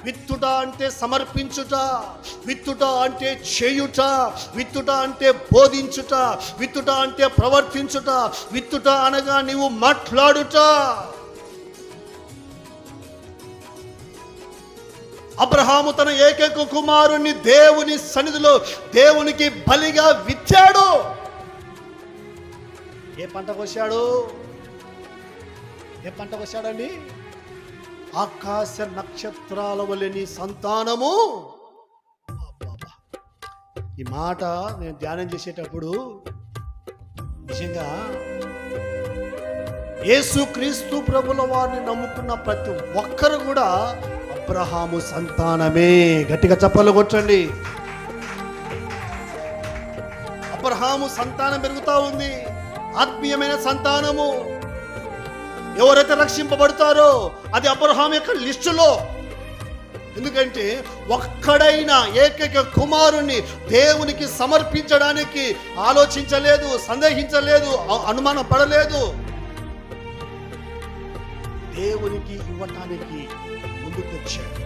విత్తుట అంటే సమర్పించుట, విత్తుట అంటే చేయుట, విత్తుట అంటే బోధించుట, విత్తుట అంటే ప్రవర్తించుట, విత్తుట అనగా నీవు మాట్లాడుట. అబ్రహాము తన ఏకైక కుమారుణ్ణి దేవుని సన్నిధిలో దేవునికి బలిగా విత్తాడు. ఏ పంట కోశాడు? ఏ పంట కోశాడండి? ఆకాశ నక్షత్రాల వలె సంతానము. ఈ మాట నేను ధ్యానం చేసేటప్పుడు నిజంగా యేసుక్రీస్తు ప్రభుల వారిని నమ్ముకున్న ప్రతి ఒక్కరు కూడా అబ్రహాము సంతానమే. గట్టిగా చప్పలు కొట్టండి. అబ్రహాము సంతానం పెరుగుతా ఉంది, ఆత్మీయమైన సంతానము. ఎవరైతే రక్షింపబడతారో అది అబ్రహాము యొక్క లిస్టులో. ఎందుకంటే ఒక్కడైనా ఏకైక కుమారుణ్ణి దేవునికి సమర్పించడానికి ఆలోచించలేదు, సందేహించలేదు, అనుమానం పడలేదు. దేవునికి ఇవ్వటానికి ముందుకొచ్చాడు.